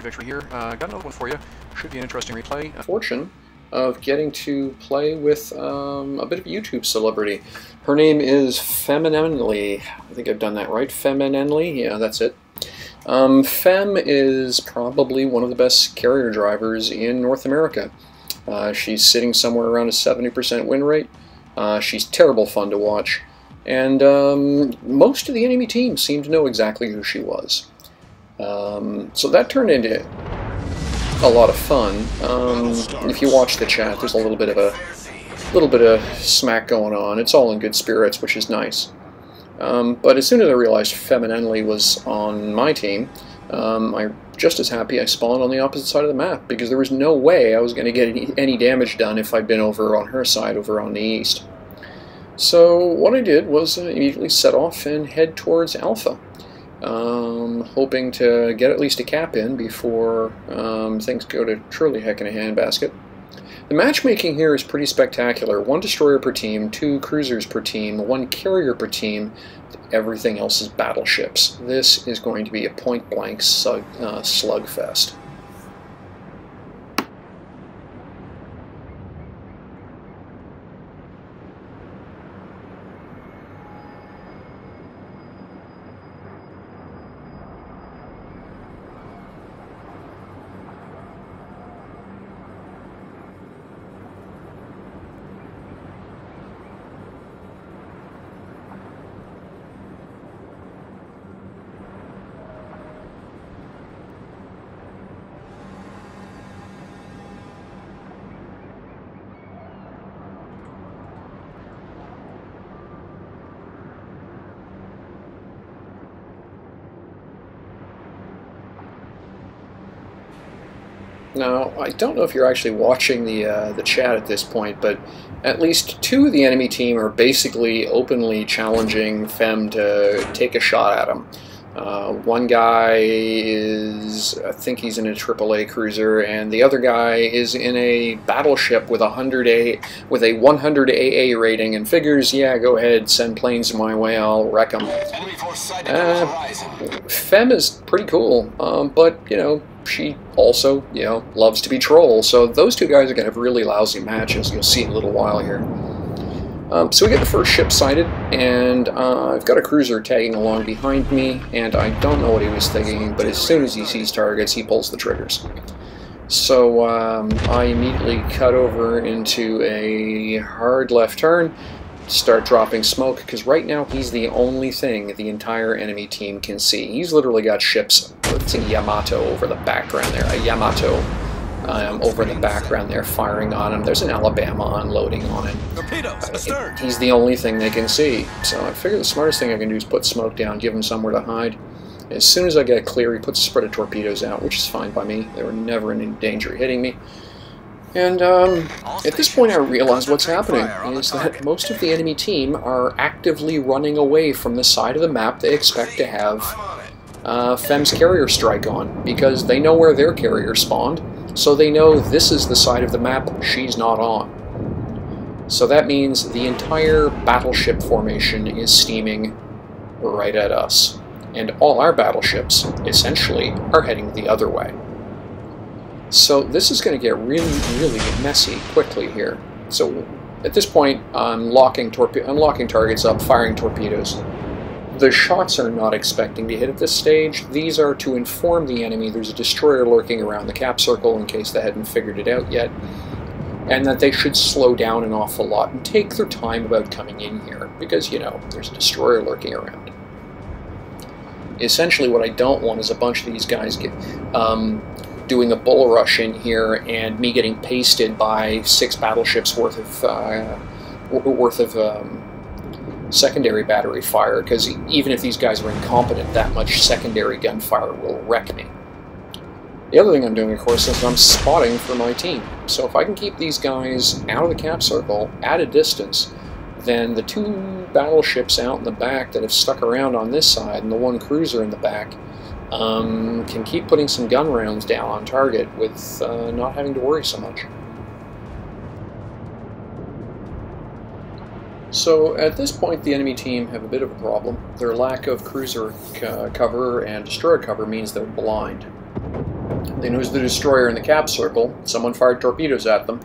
Victory here. Got another one for you. Should be an interesting replay. Fortune of getting to play with a bit of a YouTube celebrity. Her name is Femininely. I think I've done that right. Femininely? Yeah, that's it. Fem is probably one of the best carrier drivers in North America. She's sitting somewhere around a 70% win rate. She's terrible fun to watch. And most of the enemy team seemed to know exactly who she was. So that turned into a lot of fun. If you watch the chat, there's a little bit of smack going on. It's all in good spirits, which is nice. But as soon as I realized Femininely was on my team, I'm just as happy I spawned on the opposite side of the map, because there was no way I was going to get any damage done if I'd been over on her side, over on the east. So what I did was immediately set off and head towards Alpha. Hoping to get at least a cap in before things go to truly heck in a handbasket. The matchmaking here is pretty spectacular. 1 destroyer per team, 2 cruisers per team, 1 carrier per team. Everything else is battleships. This is going to be a point-blank slugfest. Now, I don't know if you're actually watching the chat at this point, but at least 2 of the enemy team are basically openly challenging Fem to take a shot at him. One guy is, I think he's in a AAA cruiser, and the other guy is in a battleship with a 100 AA rating, and figures, yeah, go ahead, send planes my way, I'll wreck them. Fem is pretty cool, but, you know, she also, you know, loves to be troll, so those 2 guys are going to have really lousy matches. You'll see in a little while here. So we get the first ship sighted, and I've got a cruiser tagging along behind me, and I don't know what he was thinking, but as soon as he sees targets, he pulls the triggers. So I immediately cut over into a hard left turn, start dropping smoke, because right now he's the only thing the entire enemy team can see. He's literally got ships, it's a Yamato over the background there, a Yamato over in the background there firing on him. There's an Alabama unloading on it. He's the only thing they can see. So I figure the smartest thing I can do is put smoke down, give him somewhere to hide. As soon as I get clear, he puts a spread of torpedoes out, which is fine by me. They were never in danger of hitting me. And at this point I realize what's happening is that most of the enemy team are actively running away from the side of the map they expect to have Fem's carrier strike on, because they know where their carrier spawned, so they know this is the side of the map she's not on. So that means the entire battleship formation is steaming right at us, and all our battleships essentially are heading the other way. So this is going to get really, really messy quickly here. So at this point, I'm locking targets up, firing torpedoes. The shots are not expecting to hit at this stage. These are to inform the enemy there's a destroyer lurking around the cap circle in case they hadn't figured it out yet, and that they should slow down an awful lot and take their time about coming in here, because, you know, there's a destroyer lurking around. Essentially what I don't want is a bunch of these guys doing a bull rush in here and me getting pasted by 6 battleships worth of secondary battery fire, because even if these guys are incompetent, that much secondary gunfire will wreck me. The other thing I'm doing, of course, is I'm spotting for my team. So if I can keep these guys out of the cap circle at a distance, then the 2 battleships out in the back that have stuck around on this side and the 1 cruiser in the back can keep putting some gun rounds down on target with not having to worry so much. So at this point, the enemy team have a bit of a problem. Their lack of cruiser cover and destroyer cover means they're blind. They know the destroyer in the cap circle. Someone fired torpedoes at them,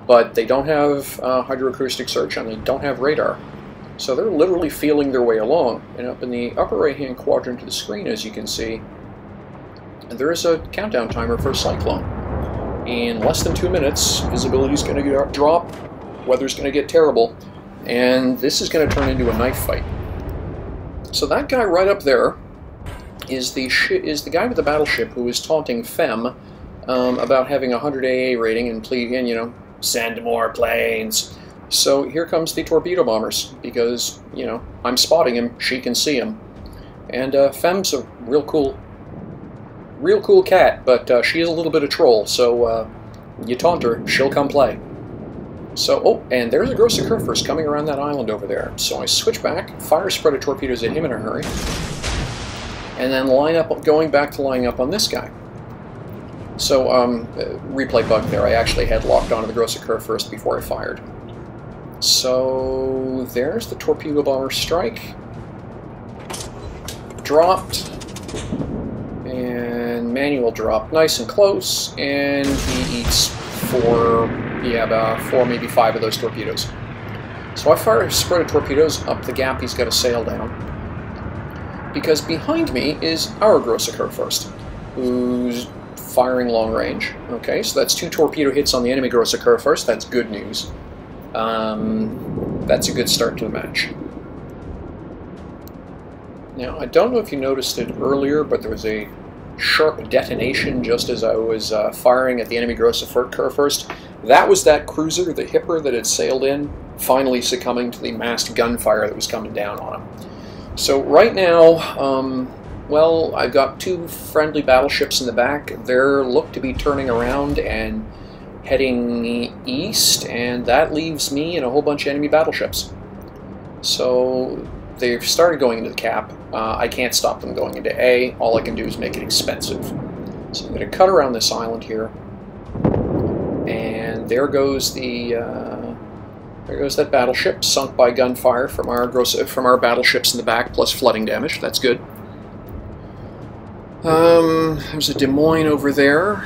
but they don't have hydroacoustic search and they don't have radar. So they're literally feeling their way along. And up in the upper right-hand quadrant of the screen, as you can see, there is a countdown timer for a cyclone. In less than 2 minutes, visibility is going to drop, weather's going to get terrible, and this is going to turn into a knife fight. So that guy right up there is the guy with the battleship who is taunting Fem about having a 100 AA rating and pleading, you know, send more planes. So here comes the torpedo bombers, because, you know, I'm spotting him, she can see him. And Fem's a real cool cat, but she is a little bit of troll, so you taunt her, she'll come play. So, oh, and there's a Gross Kurfürst coming around that island over there. So I switch back, fire spread of torpedoes at him in a hurry, and then going back to lining up on this guy. So, replay bug there, I actually had locked onto the Gross Kurfürst before I fired. So, there's the torpedo bomber strike. Dropped. And manual drop. Nice and close. And he eats about 4, maybe 5 of those torpedoes. So I fire a spread of torpedoes up the gap he's got to sail down. Because behind me is our Gross Kurfürst, who's firing long range. Okay, so that's 2 torpedo hits on the enemy Gross Kurfürst. That's good news. That's a good start to the match. Now, I don't know if you noticed it earlier, but there was a sharp detonation just as I was firing at the enemy Gross Kurfürst. That was that cruiser, the Hipper, that had sailed in, finally succumbing to the massed gunfire that was coming down on him. So right now, well, I've got 2 friendly battleships in the back. They look to be turning around and heading east, and that leaves me and a whole bunch of enemy battleships. So they've started going into the cap. I can't stop them going into A. All I can do is make it expensive. So I'm going to cut around this island here, and there goes that battleship, sunk by gunfire from our battleships in the back, plus flooding damage. That's good. There's a Des Moines over there.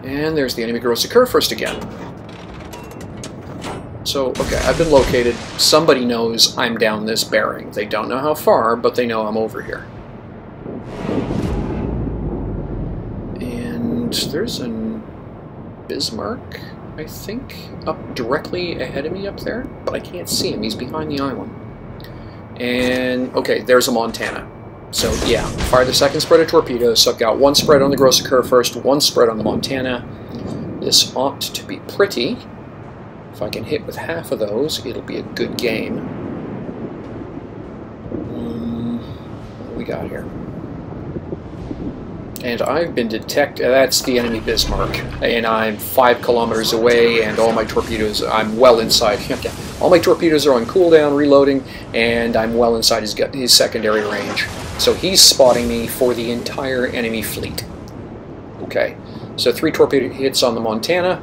And there's the enemy Gross Kurfürst again. So, okay, I've been located. Somebody knows I'm down this bearing. They don't know how far, but they know I'm over here. And there's a Bismarck, I think, up directly ahead of me up there, but I can't see him. He's behind the island. And, okay, there's a Montana. So, yeah, fire the second spread of torpedoes. So I've got 1 spread on the Gross Kurfürst, 1 spread on the Montana. This ought to be pretty. If I can hit with half of those, it'll be a good game. What do we got here? And I've been detected. That's the enemy Bismarck. And I'm 5 kilometers away, and all my torpedoes, I'm well inside. All my torpedoes are on cooldown, reloading, and I'm well inside his secondary range. So he's spotting me for the entire enemy fleet. Okay, so 3 torpedo hits on the Montana,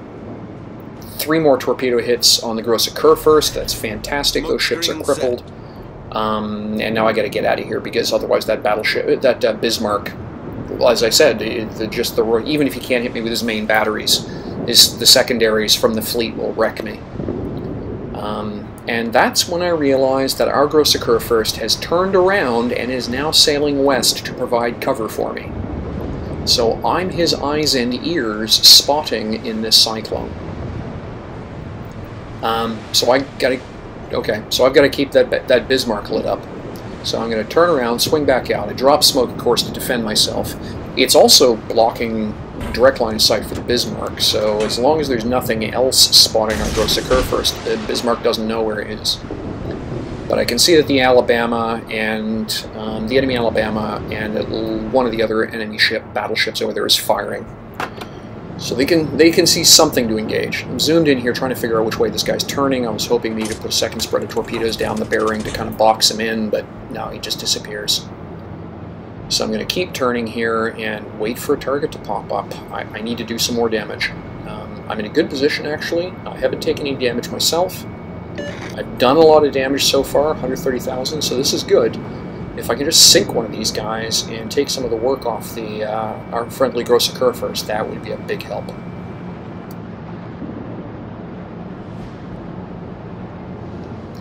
3 more torpedo hits on the Gross Kurfürst. That's fantastic. Those ships are crippled. And now I got to get out of here, because otherwise that battleship, that Bismarck, well, as I said, even if he can't hit me with his main batteries, the secondaries from the fleet will wreck me. And that's when I realized that our Gross Kurfürst has turned around and is now sailing west to provide cover for me. So I'm his eyes and ears spotting in this cyclone. So I've got to keep that Bismarck lit up. So I'm going to turn around, swing back out. I drop smoke, of course, to defend myself. It's also blocking direct line of sight for the Bismarck, so as long as there's nothing else spotting on Gross Kurfürst, the Bismarck doesn't know where it is. But I can see that the Alabama and the enemy Alabama and one of the other enemy battleships over there is firing. So they can see something to engage. I'm zoomed in here trying to figure out which way this guy's turning. I was hoping maybe to put a second spread of torpedoes down the bearing to kind of box him in, but no, he just disappears. So I'm going to keep turning here and wait for a target to pop up. I need to do some more damage. I'm in a good position, actually. I haven't taken any damage myself. I've done a lot of damage so far, 130,000, so this is good. If I can just sink one of these guys and take some of the work off the our friendly Grosse Kerr first, that would be a big help.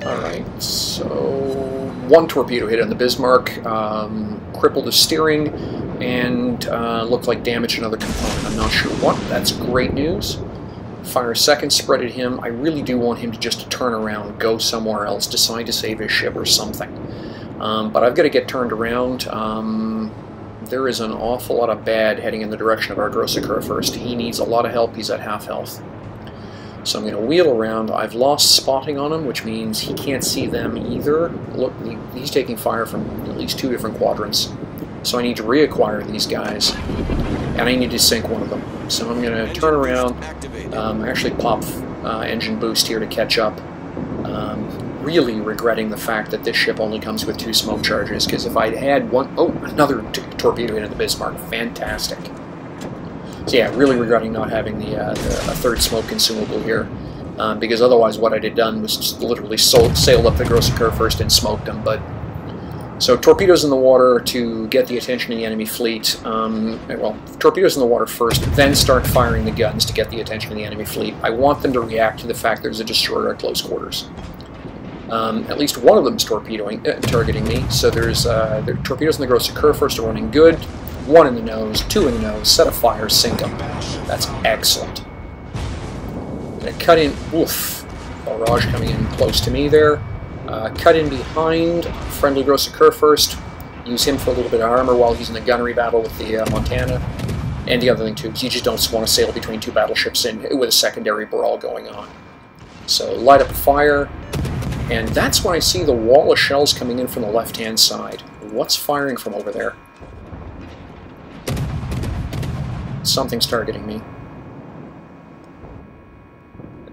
Alright, so one torpedo hit on the Bismarck, crippled the steering, and looked like damaged another component. I'm not sure what. That's great news. Fire a second spread at him. I really do want him to just turn around, go somewhere else, decide to save his ship or something. But I've got to get turned around. There is an awful lot of bad heading in the direction of our Grosse Kerr first. He needs a lot of help. He's at half health. So I'm going to wheel around. I've lost spotting on him, which means he can't see them either. Look, he's taking fire from at least 2 different quadrants. So I need to reacquire these guys, and I need to sink one of them. So I'm going to turn around, actually pop engine boost here to catch up. Really regretting the fact that this ship only comes with 2 smoke charges, because if I'd had one... Oh, another torpedo into the Bismarck. Fantastic. So yeah, really regretting not having a third smoke consumable here, because otherwise what I'd have done was just literally sailed up the Grosse Kerr first and smoked them. But so torpedoes in the water to get the attention of the enemy fleet. Well, torpedoes in the water first, then start firing the guns to get the attention of the enemy fleet. I want them to react to the fact there's a destroyer at close quarters. At least one of them is targeting me. So there's the torpedoes in the Grosse Kerr first are running good. 1 in the nose, 2 in the nose, set a fire, sink them. That's excellent. I'm going to cut in, oof, barrage coming in close to me there. Cut in behind, friendly Grosse Kerr first. Use him for a little bit of armor while he's in the gunnery battle with the Montana. And the other thing too is you just don't want to sail between 2 battleships with a secondary brawl going on. So light up a fire. And that's when I see the wall of shells coming in from the left-hand side. What's firing from over there? Something's targeting me.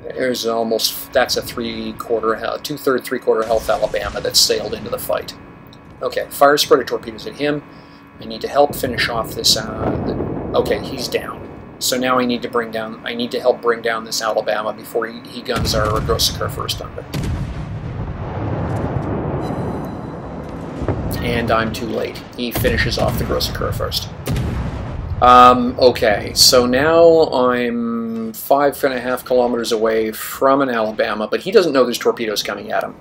There's almost... That's a 2/3, 3/4 health Alabama that sailed into the fight. Okay, fire spreader torpedoes at him. I need to help finish off this... okay, he's down. So now I need to help bring down this Alabama before he guns our Grosse Kerr first under. And I'm too late. He finishes off the Grosse Kerr first. Okay, so now I'm 5.5 kilometers away from an Alabama, but he doesn't know there's torpedoes coming at him.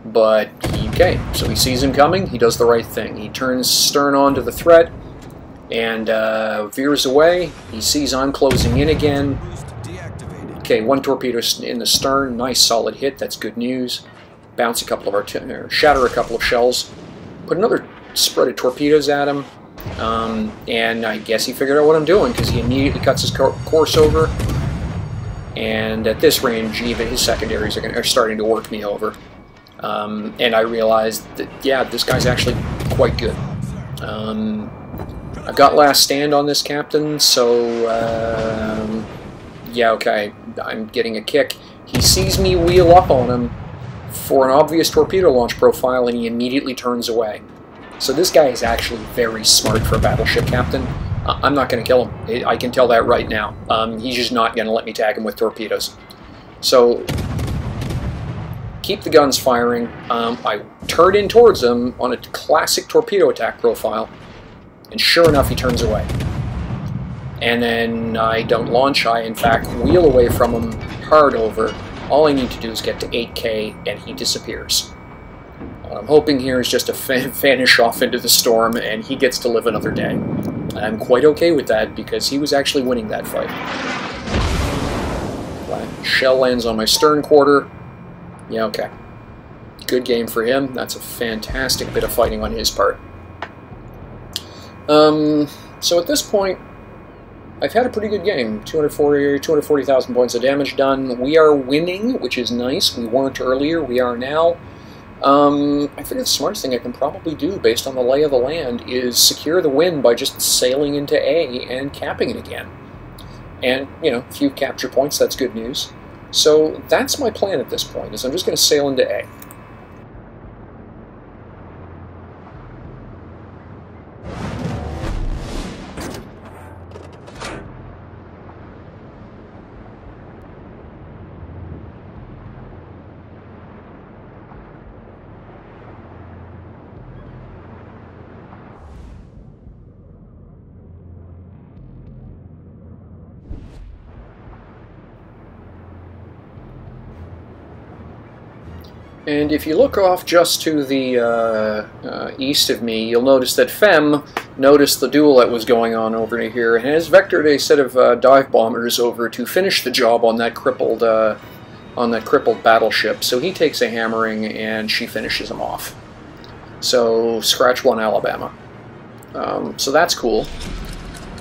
But, okay, so he sees him coming, he does the right thing. He turns stern on to the threat, and veers away. He sees I'm closing in again. Okay, 1 torpedo in the stern, nice solid hit, that's good news. Bounce a couple of shatter a couple of shells. Put another spread of torpedoes at him, and I guess he figured out what I'm doing, because he immediately cuts his course over, and at this range, even his secondaries are starting to work me over. And I realized that, yeah, this guy's actually quite good. I've got last stand on this captain, so, yeah, okay, I'm getting a kick. He sees me wheel up on him for an obvious torpedo launch profile, and he immediately turns away. So this guy is actually very smart for a battleship captain. I'm not going to kill him. I can tell that right now. He's just not going to let me tag him with torpedoes. So keep the guns firing. I turn in towards him on a classic torpedo attack profile, and sure enough, he turns away. And then I don't launch. I, in fact, wheel away from him hard over. All I need to do is get to 8K, and he disappears. What I'm hoping here is just to vanish off into the storm, and he gets to live another day. And I'm quite okay with that, because he was actually winning that fight. Shell lands on my stern quarter. Yeah, okay. Good game for him. That's a fantastic bit of fighting on his part. So at this point, I've had a pretty good game. 240,000 points of damage done. We are winning, which is nice. We weren't earlier. We are now. I figure the smartest thing I can probably do, based on the lay of the land, is secure the win by just sailing into A and capping it again. And, you know, a few capture points, that's good news. So that's my plan at this point, is I'm just going to sail into A. And if you look off just to the east of me, you'll notice that Fem noticed the duel that was going on over here and has vectored a set of dive bombers over to finish the job on that crippled battleship. So he takes a hammering and she finishes him off. So scratch one, Alabama. So that's cool.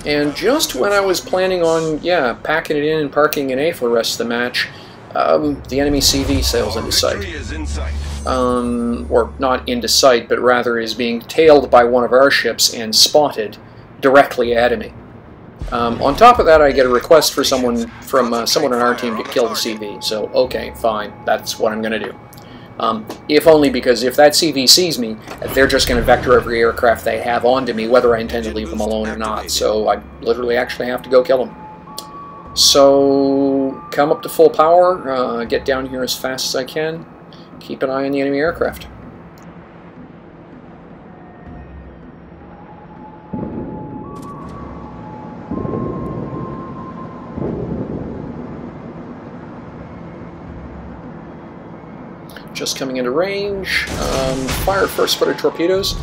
And just when I was planning on, yeah, packing it in and parking in A for the rest of the match, the enemy CV sails into sight. Or not into sight, but rather is being tailed by one of our ships and spotted directly ahead of me. On top of that, I get a request for someone on our team to kill the CV. So, okay, fine, that's what I'm going to do. If only because if that CV sees me, they're just going to vector every aircraft they have onto me, whether I intend to leave them alone or not. So I literally actually have to go kill them. So, come up to full power, get down here as fast as I can, keep an eye on the enemy aircraft. Just coming into range, fire first footer torpedoes,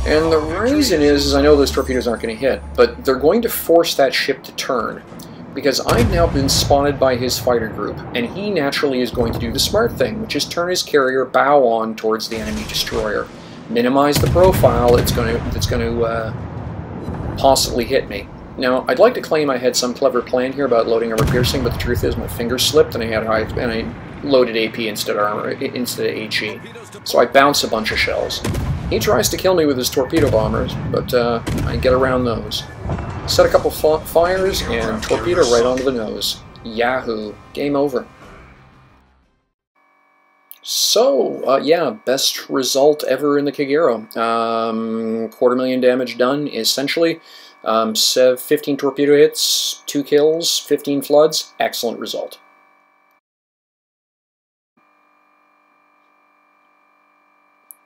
and the reason is I know those torpedoes aren't going to hit, but they're going to force that ship to turn. Because I've now been spotted by his fighter group, and he naturally is going to do the smart thing, which is turn his carrier bow on towards the enemy destroyer. Minimize the profile that's going to possibly hit me. Now, I'd like to claim I had some clever plan here about loading armor piercing, but the truth is my fingers slipped and I loaded AP instead of HE. So I bounce a bunch of shells. He tries to kill me with his torpedo bombers, but I get around those. Set a couple fires and torpedo right onto the nose. Yahoo! Game over. So, yeah, best result ever in the Kagero. 250,000 damage done, essentially. 15 torpedo hits, 2 kills, 15 floods. Excellent result.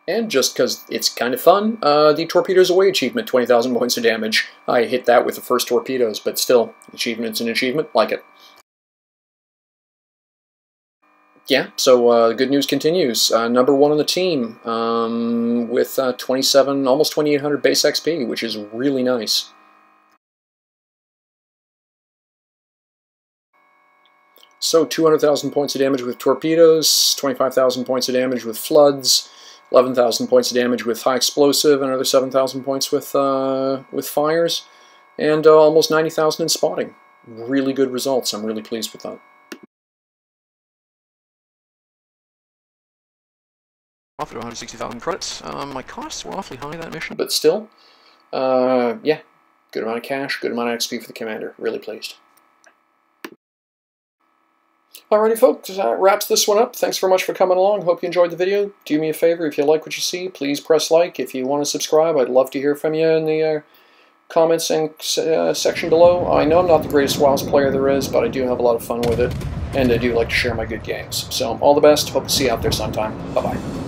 And just because it's kind of fun, the Torpedoes Away achievement, 20,000 points of damage. I hit that with the first torpedoes, but still, achievement's an achievement, like it. Yeah, so good news continues. Number 1 on the team with 27, almost 2,800 base XP, which is really nice. So 200,000 points of damage with torpedoes, 25,000 points of damage with floods, 11,000 points of damage with high explosive, another 7,000 points with fires, and almost 90,000 in spotting. Really good results. I'm really pleased with that. Profit of 160,000 credits. My costs were awfully high that mission, but still, yeah, good amount of cash, good amount of XP for the commander. Really pleased. Alrighty folks, that wraps this one up. Thanks very much for coming along. Hope you enjoyed the video. Do me a favor, if you like what you see, please press like. If you want to subscribe, I'd love to hear from you in the comments section below. I know I'm not the greatest WoWs player there is, but I do have a lot of fun with it, and I do like to share my good games. So all the best. Hope to see you out there sometime. Bye-bye.